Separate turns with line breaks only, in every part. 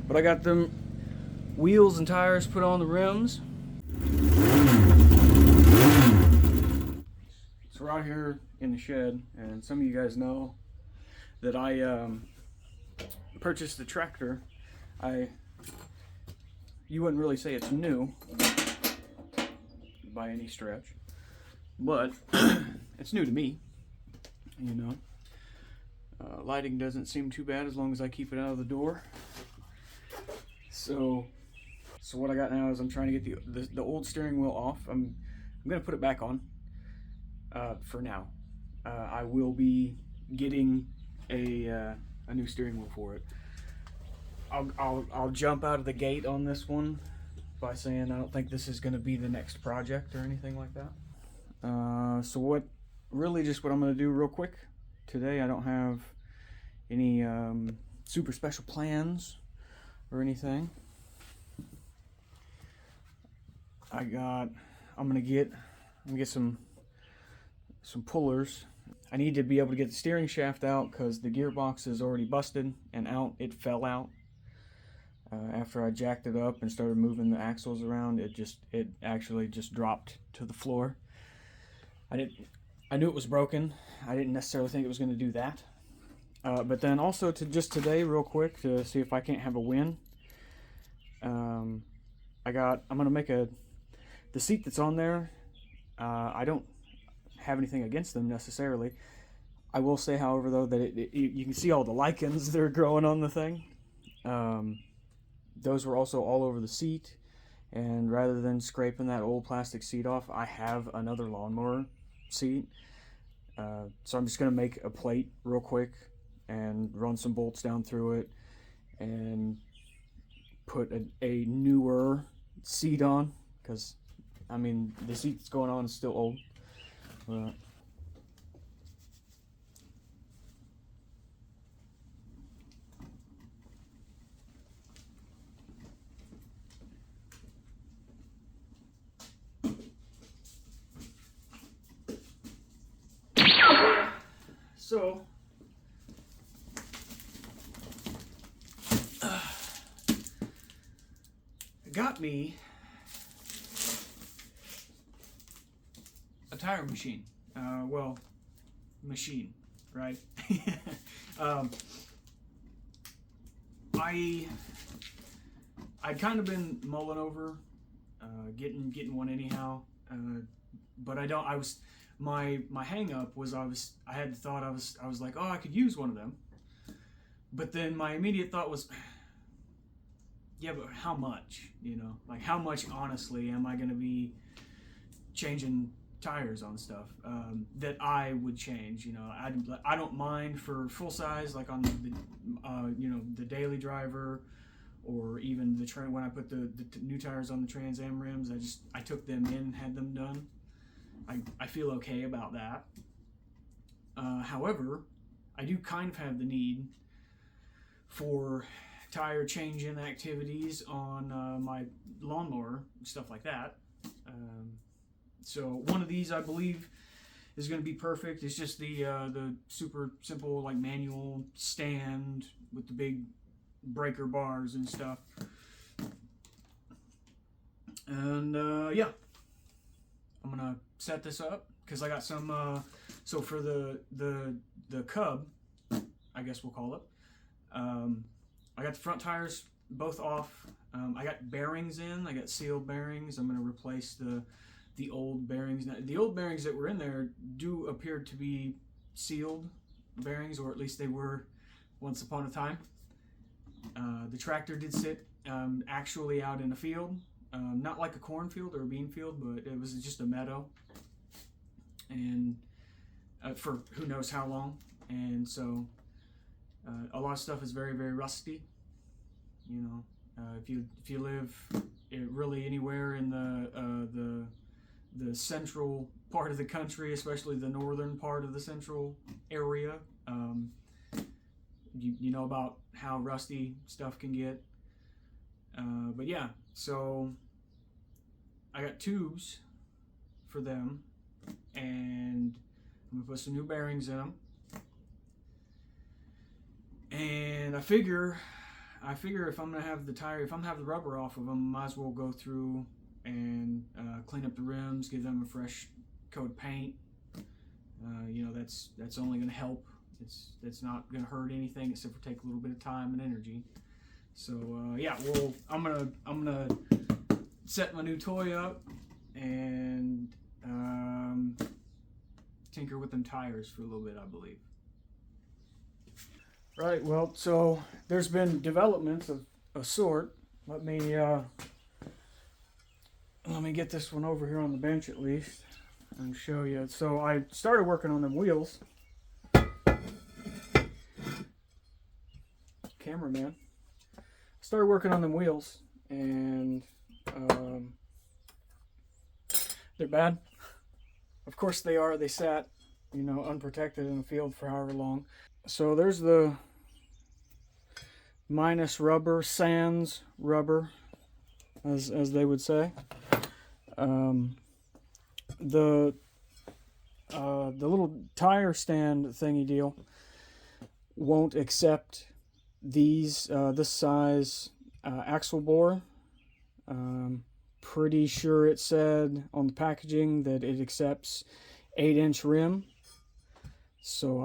But I got them wheels and tires put on the rims. So we're out here in the shed, and some of you guys know that I purchased the tractor. You wouldn't really say it's new by any stretch, but it's new to me, you know. Lighting doesn't seem too bad as long as I keep it out of the door. So what I got now is I'm trying to get the old steering wheel off. I'm gonna put it back on for now. I will be getting a new steering wheel for it. I'll jump out of the gate on this one by saying I don't think this is gonna be the next project or anything like that. So what I'm gonna do real quick today, I don't have any super special plans or anything. I'm gonna get some pullers. I need to be able to get the steering shaft out because the gearbox is already busted and out. It fell out after I jacked it up and started moving the axles around. It actually just dropped to the floor. I knew it was broken. I didn't necessarily think it was going to do that. But then also today, real quick, to see if I can't have a win. I'm gonna make the seat that's on there. I don't have anything against them necessarily. I will say, however, though, that you can see all the lichens that are growing on the thing. Those were also all over the seat, and rather than scraping that old plastic seat off, I have another lawnmower seat. So I'm just gonna make a plate real quick and run some bolts down through it and put a newer seat on, because I mean the seat that's going on is still old. So got me a tire machine. Machine, right? I'd kind of been mulling over getting one anyhow, but my hang up was I was like, oh, I could use one of them. But then my immediate thought was, yeah, but how much? You know, like how much honestly am I going to be changing tires on stuff that I would change? You know, I don't mind for full size, like on the daily driver, or even the train. When I put the new tires on the Trans Am rims, I took them in, had them done. I feel okay about that. However, I do kind of have the need for tire changing activities on my lawnmower, stuff like that. So one of these, I believe, is going to be perfect. It's just the super simple, like, manual stand with the big breaker bars and stuff. And yeah, I'm gonna set this up because I got some. So for the Cub, I guess we'll call it. I got the front tires both off. I got bearings in. I got sealed bearings. I'm gonna replace the old bearings. Now, the old bearings that were in there do appear to be sealed bearings, or at least they were once upon a time. The tractor did sit actually out in a field, not like a cornfield or a bean field, but it was just a meadow, and for who knows how long. And so a lot of stuff is very, very rusty. You know, if you live really anywhere in the central part of the country, especially the northern part of the central area, you know about how rusty stuff can get. But yeah, so I got tubes for them, and I'm gonna put some new bearings in them. And I figure I figure if I'm gonna have the tire, if I'm gonna have the rubber off of them, might as well go through and clean up the rims, give them a fresh coat of paint. You know, that's only gonna help. It's not gonna hurt anything except for take a little bit of time and energy. So yeah, well, I'm gonna set my new toy up and tinker with them tires for a little bit, I believe. Right, well, so there's been developments of a sort. Let me get this one over here on the bench at least and show you. So I started working on them wheels. Cameraman. Started working on them wheels, and they're bad. Of course they are. They sat, you know, unprotected in the field for however long. So there's the minus rubber, sans rubber, as they would say. The little tire stand thingy deal won't accept these this size axle bore. Pretty sure it said on the packaging that it accepts 8-inch rim. So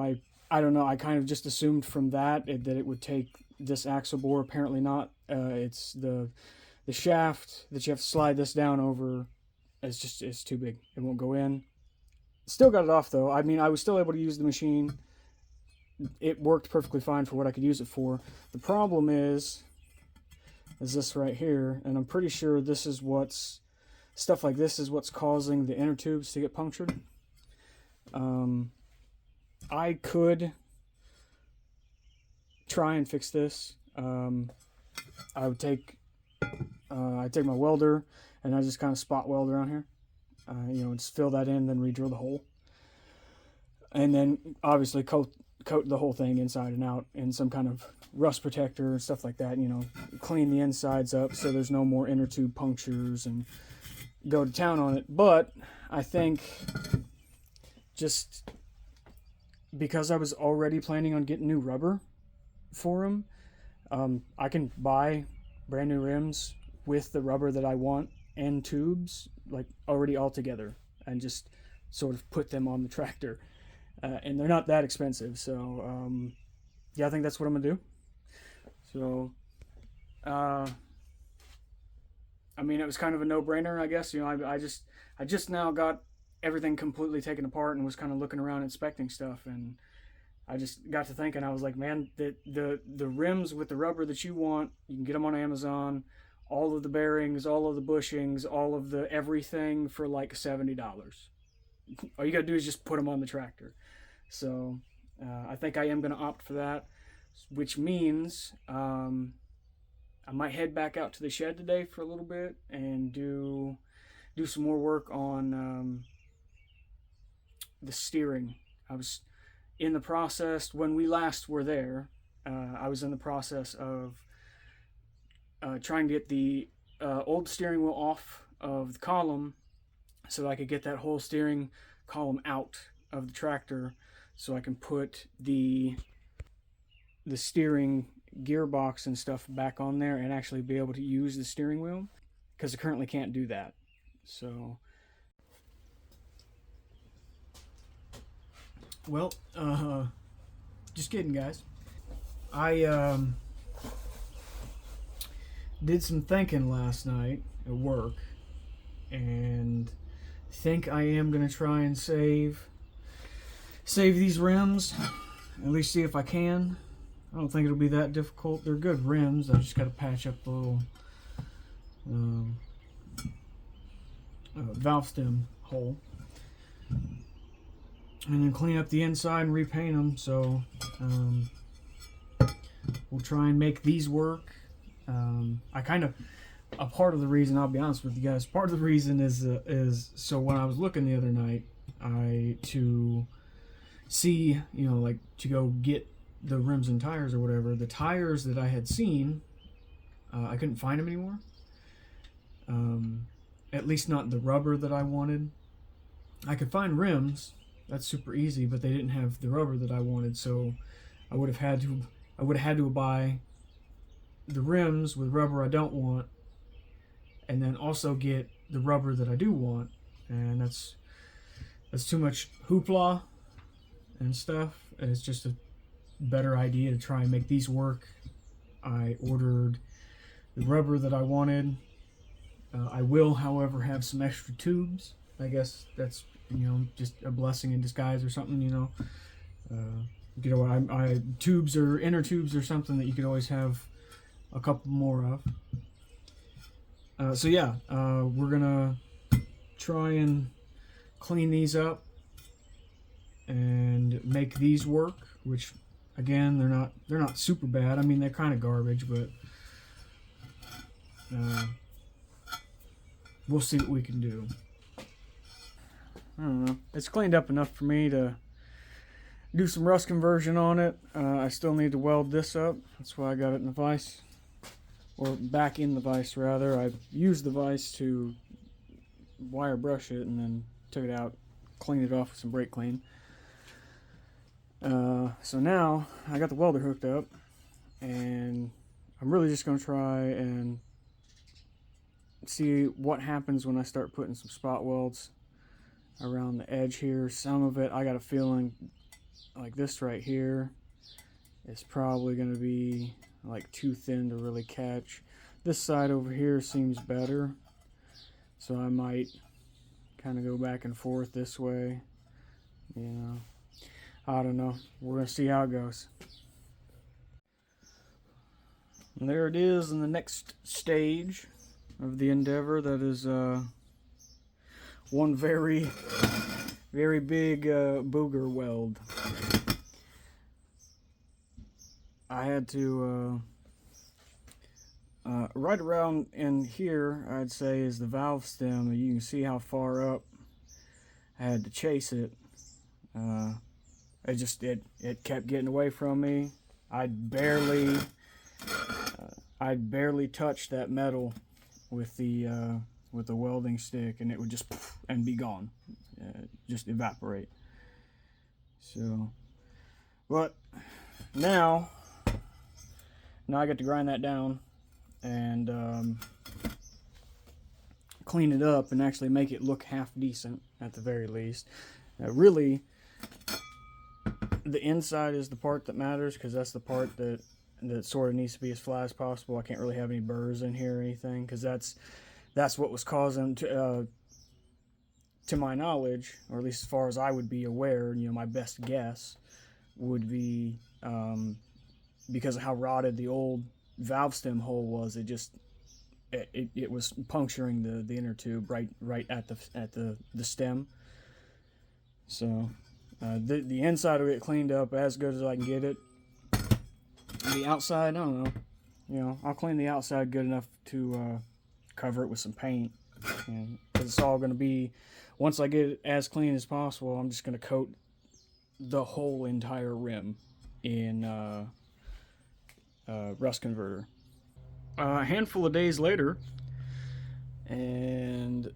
I don't know. I kind of just assumed from that that it would take this axle bore. Apparently not. It's the shaft that you have to slide this down over. It's too big. It won't go in. Still got it off though. I mean, I was still able to use the machine. It worked perfectly fine for what I could use it for. The problem is this right here, and I'm pretty sure this is stuff like this is what's causing the inner tubes to get punctured. I could try and fix this. I'd take my welder and I just kind of spot weld around here. You know, just fill that in, then re-drill the hole, and then obviously coat the whole thing inside and out in some kind of rust protector and stuff like that. You know, clean the insides up so there's no more inner tube punctures and go to town on it. But I think just because I was already planning on getting new rubber for them, I can buy brand new rims with the rubber that I want and tubes, like already all together, and just sort of put them on the tractor. And they're not that expensive, so yeah, I think that's what I'm gonna do. So I mean, it was kind of a no-brainer, I guess. You know, I just now got everything completely taken apart and was kind of looking around inspecting stuff, and I just got to thinking, I was like, man, the rims with the rubber that you want, you can get them on Amazon. All of the bearings, all of the bushings, all of the everything for like $70. All you gotta do is just put them on the tractor. So I think I am gonna opt for that, which means I might head back out to the shed today for a little bit and do some more work on the steering. I was in the process, when we last were there, I was in the process of trying to get the old steering wheel off of the column so I could get that whole steering column out of the tractor so I can put the steering gearbox and stuff back on there and actually be able to use the steering wheel, because I currently can't do that. So well, just kidding, guys. I did some thinking last night at work, and think I am gonna try and save these rims, at least see if I can. I don't think it'll be that difficult. They're good rims. I just got to patch up the little valve stem hole, and then clean up the inside and repaint them. So we'll try and make these work. I kind of, a part of the reason, I'll be honest with you guys, part of the reason is so when I was looking the other night, to see, you know, like to go get the rims and tires or whatever, the tires that I had seen, I couldn't find them anymore. At least not the rubber that I wanted. I could find rims, that's super easy, but they didn't have the rubber that I wanted, so I would have had to buy the rims with rubber I don't want, and then also get the rubber that I do want, and that's too much hoopla and stuff. And it's just a better idea to try and make these work. I ordered the rubber that I wanted. I will, however, have some extra tubes. I guess that's, you know, just a blessing in disguise or something, you know. You know, I tubes or inner tubes or something that you could always have a couple more of. So yeah, we're gonna try and clean these up and make these work, which again, they're not super bad. I mean, they're kind of garbage, but we'll see what we can do. I don't know. It's cleaned up enough for me to do some rust conversion on it. I still need to weld this up. That's why I got it in the vise, or back in the vise rather. I used the vise to wire brush it and then took it out, cleaned it off with some brake clean. So now I got the welder hooked up, and I'm really just going to try and see what happens when I start putting some spot welds around the edge here. Some of it, I got a feeling like this right here is probably going to be like too thin to really catch. This side over here seems better, so I might kind of go back and forth this way, you know. I don't know. We're going to see how it goes. And there it is in the next stage of the endeavor. That is one very, very big booger weld. I had to, right around in here, I'd say, is the valve stem. You can see how far up I had to chase it. It kept getting away from me. I'd barely touch that metal with the welding stick, and it would just and be gone, just evaporate. So, but now I get to grind that down and clean it up and actually make it look half decent at the very least. Really, the inside is the part that matters, because that's the part that sort of needs to be as flat as possible. I can't really have any burrs in here or anything, because that's what was causing, to my knowledge, or at least as far as I would be aware, you know, my best guess would be because of how rotted the old valve stem hole was. It was puncturing the inner tube right at the stem. So the inside will get cleaned up as good as I can get it. The outside, I don't know. You know, I'll clean the outside good enough to cover it with some paint. Because it's all going to be, once I get it as clean as possible, I'm just going to coat the whole entire rim in rust converter. A handful of days later, and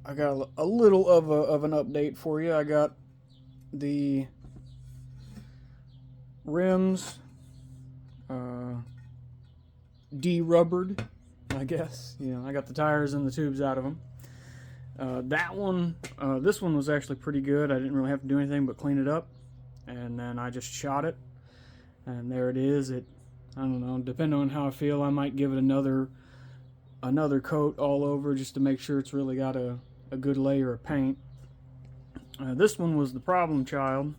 I got a little of an update for you. I got the rims de-rubbered, I guess. You know, I got the tires and the tubes out of them. This one was actually pretty good. I didn't really have to do anything but clean it up, and then I just shot it, and there it is. I don't know, depending on how I feel, I might give it another coat all over just to make sure it's really got a good layer of paint. This one was the problem child,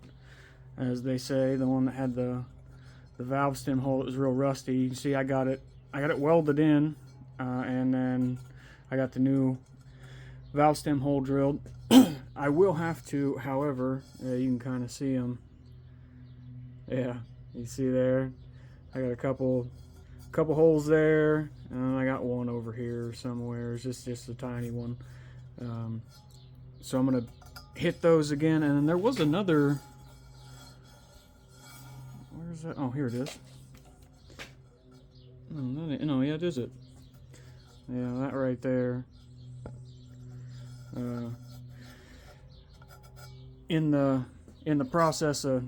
as they say, the one that had the valve stem hole that was real rusty. You can see I got it welded in, and then I got the new valve stem hole drilled. I will have to, however, you can kind of see them. Yeah, you see there, I got a couple holes there, and I got one over here somewhere. It's just a tiny one. So I'm gonna hit those again, and then there was another. Where's that? Oh, here it is. No, yeah, it is it. Yeah, that right there. In the process of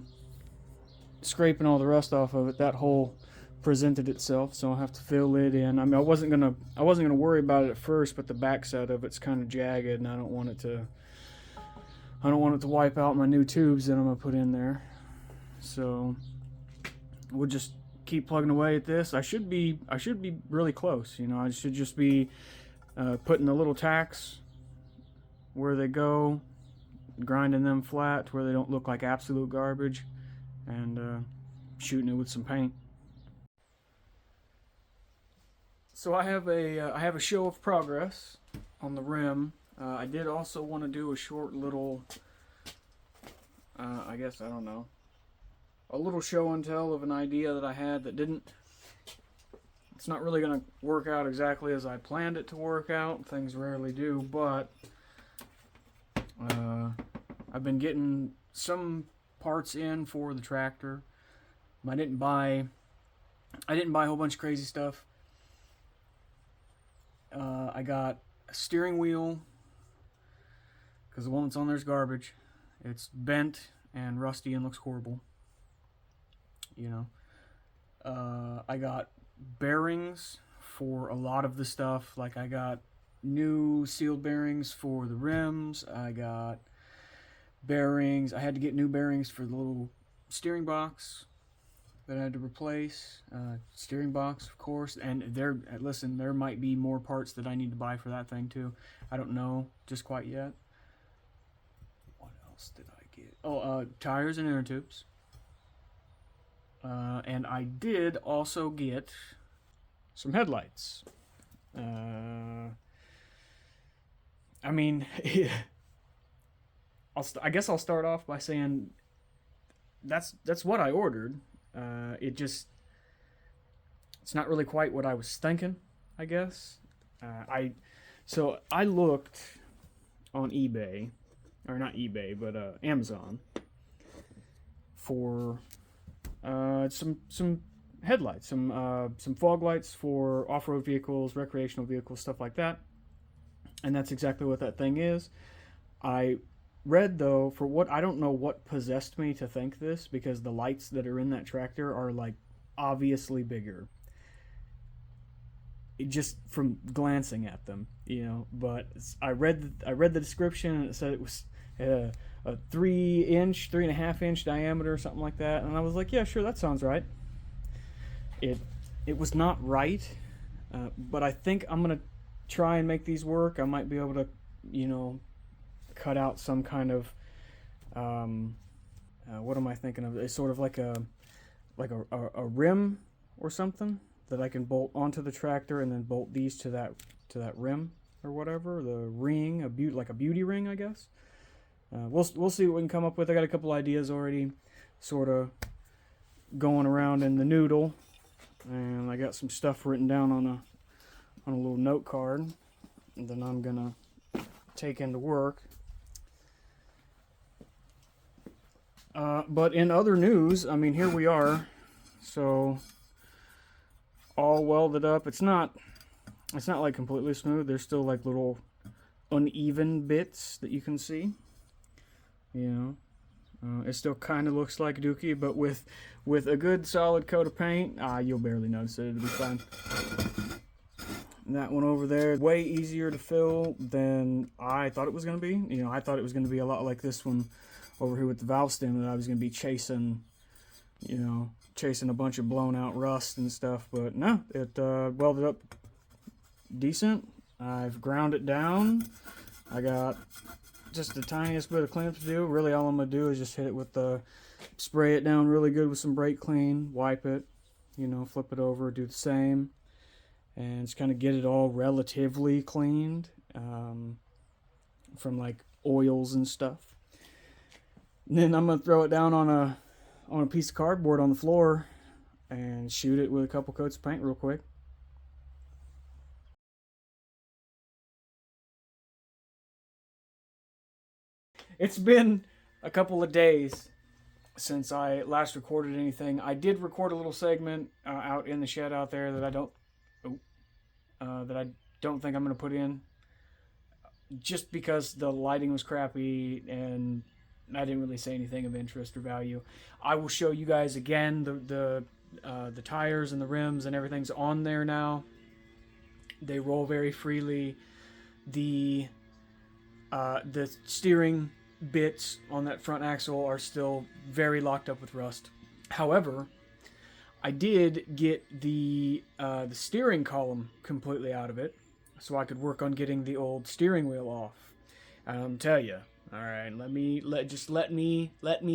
scraping all the rust off of it, that hole presented itself, so I'll have to fill it in. I mean, I wasn't gonna worry about it at first, but the backside of it's kind of jagged, and I don't want it to wipe out my new tubes that I'm gonna put in there. So we'll just keep plugging away at this. I should be really close. You know, I should just be putting the little tacks where they go, grinding them flat to where they don't look like absolute garbage, and shooting it with some paint. So I have a show of progress on the rim. I did also want to do a short little, I guess, I don't know, a little show and tell of an idea that I had that didn't, it's not really going to work out exactly as I planned it to work out. Things rarely do, but I've been getting some parts in for the tractor. I didn't buy a whole bunch of crazy stuff. I got a steering wheel, because the one that's on there is garbage. It's bent and rusty and looks horrible. You know. I got bearings for a lot of the stuff. Like, I got new sealed bearings for the rims. I got bearings. I had to get new bearings for the little steering box that I had to replace. Steering box, of course. And there might be more parts that I need to buy for that thing too. I don't know just quite yet. What else did I get? Oh, tires and inner tubes. And I did also get some headlights. I mean, I guess I'll start off by saying that's what I ordered. It's not really quite what I was thinking, I guess. So I looked on eBay, or not eBay, but Amazon, for some headlights, some fog lights for off-road vehicles, recreational vehicles, stuff like that. And that's exactly what that thing is. I read, though, for what, I don't know what possessed me to think this, because the lights that are in that tractor are like obviously bigger, just from glancing at them, you know. But I read the description, and it said it was a 3.5 inch diameter or something like that, and I was like, yeah, sure, that sounds right. It was not right, but I think I'm gonna try and make these work. I might be able to, you know, cut out some kind of what am I thinking of? It's sort of like a rim or something that I can bolt onto the tractor, and then bolt these to that rim or whatever, the ring, like a beauty ring, I guess. We'll see what we can come up with. I got a couple ideas already, sort of going around in the noodle, and I got some stuff written down on a little note card, and then I'm gonna take into work. But in other news, I mean, here we are. So all welded up. It's not like completely smooth. There's still like little uneven bits that you can see. You know, it still kind of looks like Dohc, but with a good solid coat of paint, you'll barely notice it. It'll be fine. That one over there, way easier to fill than I thought it was going to be. You know, I thought it was going to be a lot like this one over here with the valve stem, that I was going to be chasing a bunch of blown out rust and stuff. But no, it welded up decent. I've ground it down. I got just the tiniest bit of cleanup to do. Really, all I'm going to do is just hit it with spray it down really good with some brake clean, wipe it, you know, flip it over, do the same, and just kind of get it all relatively cleaned from like oils and stuff. And then I'm gonna throw it down on a piece of cardboard on the floor and shoot it with a couple coats of paint real quick. It's been a couple of days since I last recorded anything. I did record a little segment out in the shed out there that I don't think I'm gonna put in, just because the lighting was crappy and I didn't really say anything of interest or value. I will show you guys again the The tires and the rims and everything's on there now. They roll very freely. The steering bits on that front axle are still very locked up with rust. However, I did get the steering column completely out of it, so I could work on getting the old steering wheel off. Tell you, all right. Let me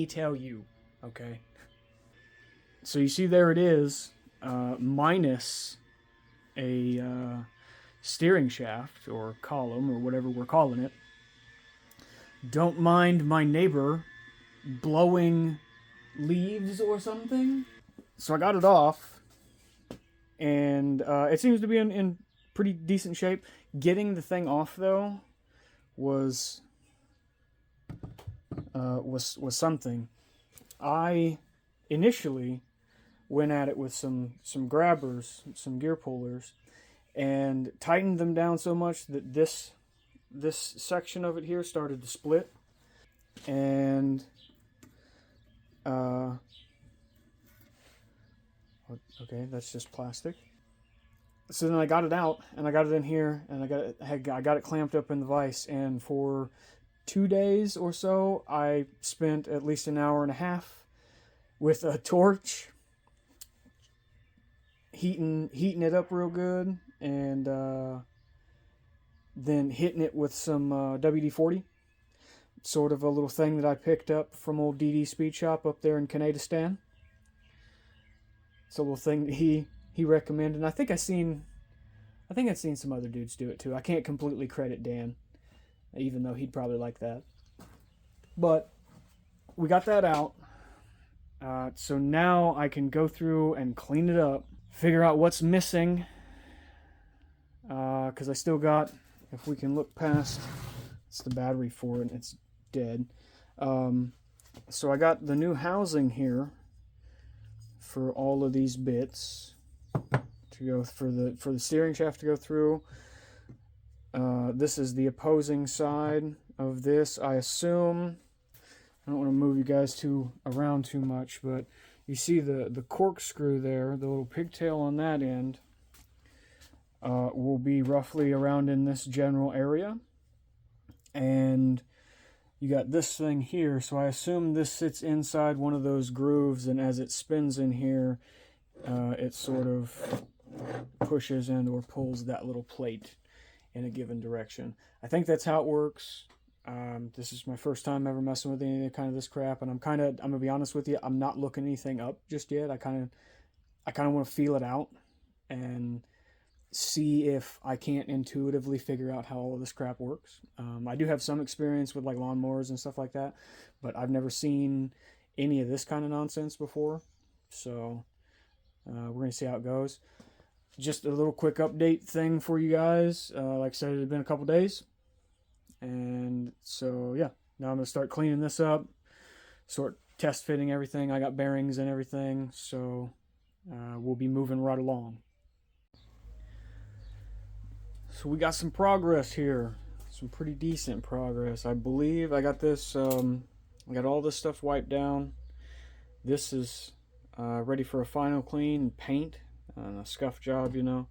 tell you, okay. So you see, there it is, minus a steering shaft or column or whatever we're calling it. Don't mind my neighbor blowing leaves or something. So I got it off, and it seems to be in pretty decent shape. Getting the thing off though was something. I initially went at it with some grabbers, some gear pullers, and tightened them down so much that this section of it here started to split. And okay, that's just plastic. So then I got it out, and I got it in here, and I got it clamped up in the vise, and for 2 days or so I spent at least an hour and a half with a torch heating it up real good, and then hitting it with some WD-40, sort of a little thing that I picked up from old DD Speed Shop up there in Canadistan. It's a little thing that he recommended, and I think I've seen some other dudes do it too. I can't completely credit Dan, even though he'd probably like that. But we got that out, so now I can go through and clean it up, figure out what's missing, because I still got, if we can look past, it's the battery for it, it's dead. So I got the new housing here for all of these bits to go for the steering shaft to go through. This is the opposing side of this. I assume, I don't want to move you guys around too much, but you see the corkscrew there, the little pigtail on that end, will be roughly around in this general area. And you got this thing here, so I assume this sits inside one of those grooves, and as it spins in here, it sort of pushes and or pulls that little plate in a given direction. I think that's how it works. This is my first time ever messing with any kind of this crap, and I'm gonna be honest with you, I'm not looking anything up just yet. I kind of want to feel it out and see if I can't intuitively figure out how all of this crap works. I do have some experience with like lawnmowers and stuff like that, but I've never seen any of this kind of nonsense before. So we're gonna see how it goes. Just a little quick update thing for you guys. Like I said, it had been a couple days, and so yeah, now I'm gonna start cleaning this up, sort test fitting everything. I got bearings and everything, so we'll be moving right along. So we got some progress here, some pretty decent progress. I believe I got this, I got all this stuff wiped down. This is ready for a final clean, paint, and a scuff job, you know.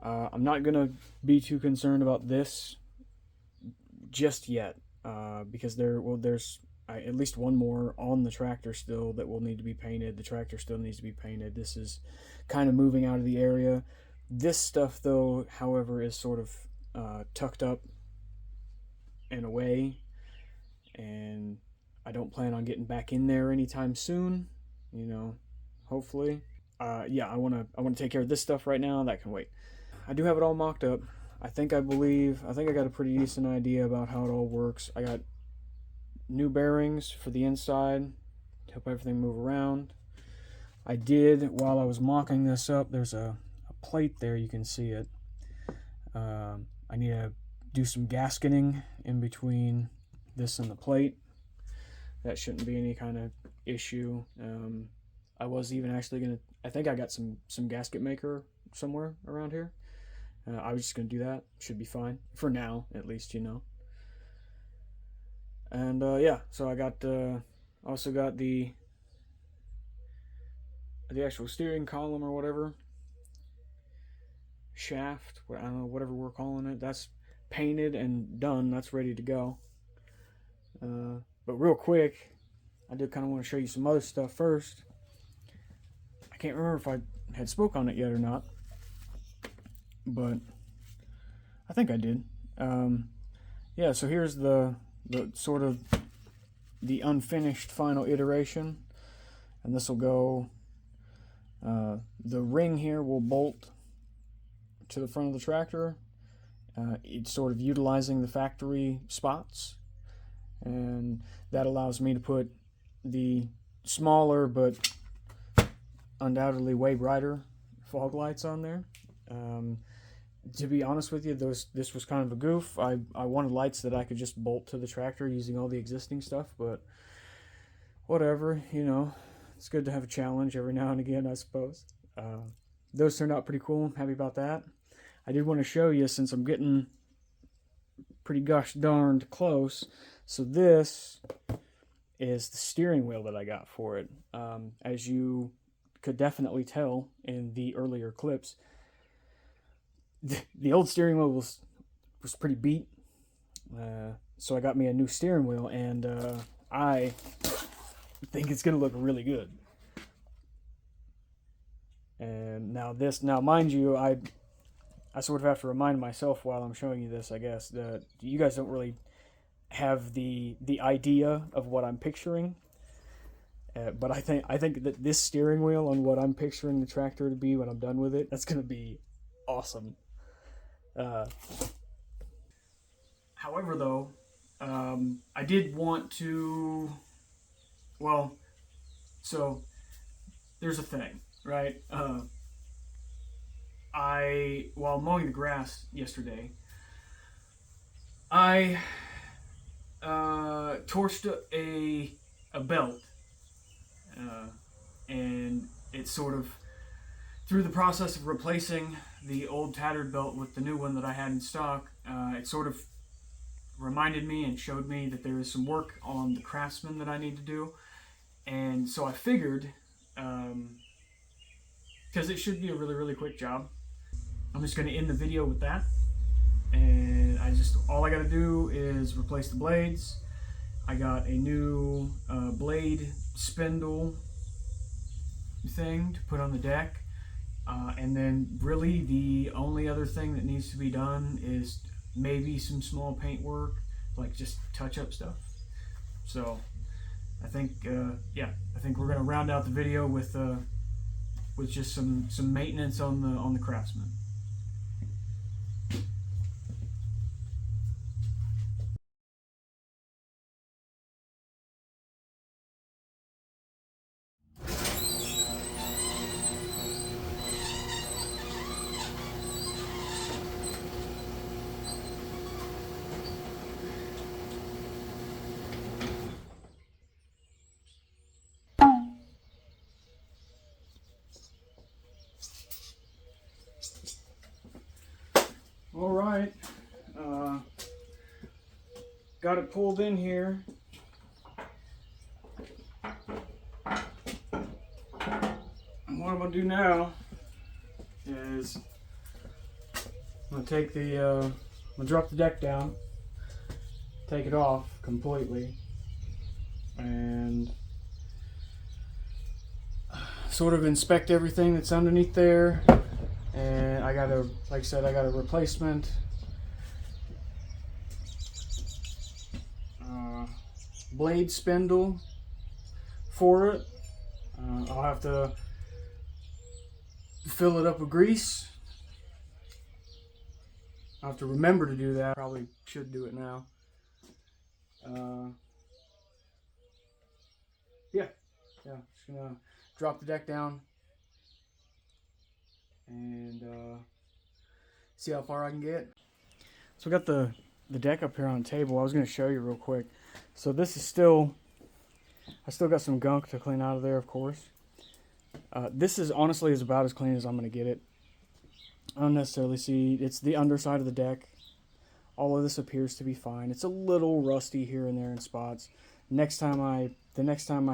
I'm not gonna be too concerned about this just yet, because there's at least one more on the tractor still that will need to be painted. The tractor still needs to be painted. This is kind of moving out of the area. This stuff, though, however, is sort of tucked up and away, and I don't plan on getting back in there anytime soon. You know, hopefully. Yeah, I want to take care of this stuff right now. That can wait. I do have it all mocked up. I think I got a pretty decent idea about how it all works. I got new bearings for the inside to help everything move around. I did, while I was mocking this up, there's a plate there, you can see it. I need to do some gasketing in between this and the plate. That shouldn't be any kind of issue. I was even actually gonna, I think I got some gasket maker somewhere around here. I was just gonna do that. Should be fine for now, at least, you know. And yeah, so I got also got the the actual steering column or whatever, shaft, I don't know, whatever we're calling it, that's painted and done. That's ready to go. But real quick, I did kind of want to show you some other stuff first. I can't remember if I had spoke on it yet or not, but I think I did. Yeah, so here's the sort of the unfinished final iteration, and this will go, the ring here will bolt to the front of the tractor. It's sort of utilizing the factory spots, and that allows me to put the smaller but undoubtedly way brighter fog lights on there. To be honest with you, this was kind of a goof. I wanted lights that I could just bolt to the tractor using all the existing stuff, but whatever, you know, it's good to have a challenge every now and again, I suppose. Those turned out pretty cool. I'm happy about that. I did want to show you, since I'm getting pretty gosh darned close. So this is the steering wheel that I got for it. As you could definitely tell in the earlier clips, the old steering wheel was pretty beat. So I got me a new steering wheel, and I think it's gonna look really good. And now mind you, I sort of have to remind myself while I'm showing you this, I guess, that you guys don't really have the idea of what I'm picturing. But I think that this steering wheel on what I'm picturing the tractor to be when I'm done with it, that's gonna be awesome. However, though, I did want to, well, so there's a thing, right? While mowing the grass yesterday, I torched a belt, and it sort of, through the process of replacing the old tattered belt with the new one that I had in stock, it sort of reminded me and showed me that there is some work on the Craftsman that I need to do. And so I figured, because it should be a really, really quick job, I'm just going to end the video with that. And all I got to do is replace the blades. I got a new blade spindle thing to put on the deck. And then really the only other thing that needs to be done is maybe some small paint work, like just touch up stuff. So I think, I think we're going to round out the video with just some maintenance on the Craftsman. All right, got it pulled in here. And what I'm gonna do now is I'm gonna drop the deck down, take it off completely, and sort of inspect everything that's underneath there. And I got like I said, I got a replacement blade spindle for it. I'll have to fill it up with grease. I'll have to remember to do that. Probably should do it now. Just gonna drop the deck down and see how far I can get. So we got the deck up here on the table. I was going to show you real quick. So this is still, I still got some gunk to clean out of there, of course. This is honestly is about as clean as I'm going to get it. I don't necessarily see, it's the underside of the deck. All of this appears to be fine. It's a little rusty here and there in spots. The next time I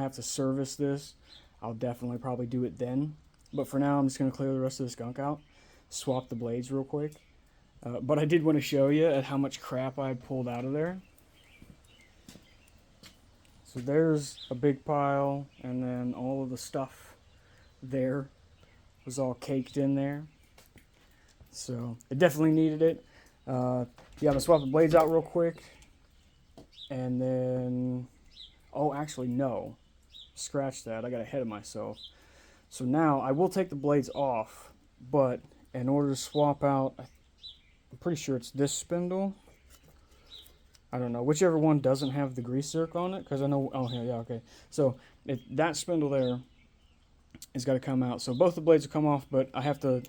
have to service this, I'll definitely probably do it then. But for now, I'm just going to clear the rest of this gunk out, swap the blades real quick. But I did want to show you at how much crap I pulled out of there. So there's a big pile, and then all of the stuff there was all caked in there. So it definitely needed it. Yeah, I'm going to swap the blades out real quick. And then, oh, actually, no. Scratch that. I got ahead of myself. So now I will take the blades off, but in order to swap out, I'm pretty sure it's this spindle. I don't know, whichever one doesn't have the grease zerk on it, because I know, oh yeah, okay. So that spindle there has got to come out. So both the blades will come off, but I have to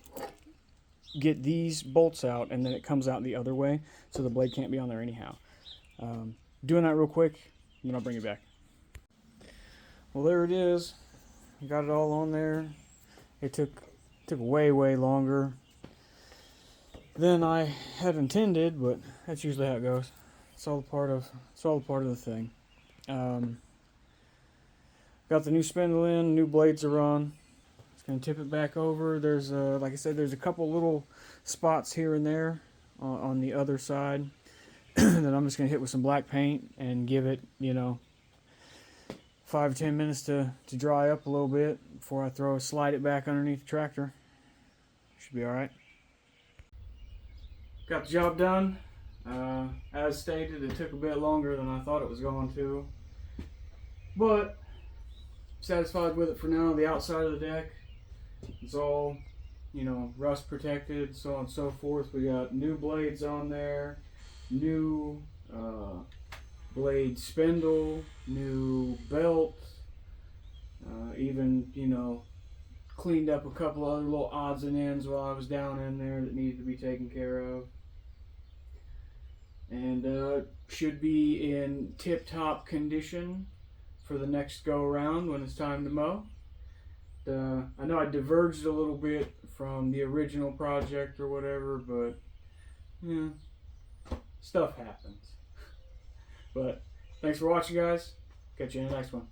get these bolts out, and then it comes out the other way, so the blade can't be on there anyhow. Doing that real quick, and then I'll bring it back. Well, there it is. Got it all on there. It took way longer than I had intended, but that's usually how it goes. It's all part of the thing. Got the new spindle in, new blades are on. Just gonna tip it back over. There's like I said, there's a couple little spots here and there on the other side that I'm just gonna hit with some black paint and give it, 5 to 10 minutes to dry up a little bit before I slide it back underneath the tractor. Should be alright. Got the job done. As stated, it took a bit longer than I thought it was going to. But satisfied with it for now. The outside of the deck is all, rust protected, so on and so forth. We got new blades on there, new blade spindle, new belt, even, cleaned up a couple other little odds and ends while I was down in there that needed to be taken care of. And should be in tip-top condition for the next go-around when it's time to mow. I know I diverged a little bit from the original project or whatever, but stuff happens. But thanks for watching, guys. Catch you in the next one.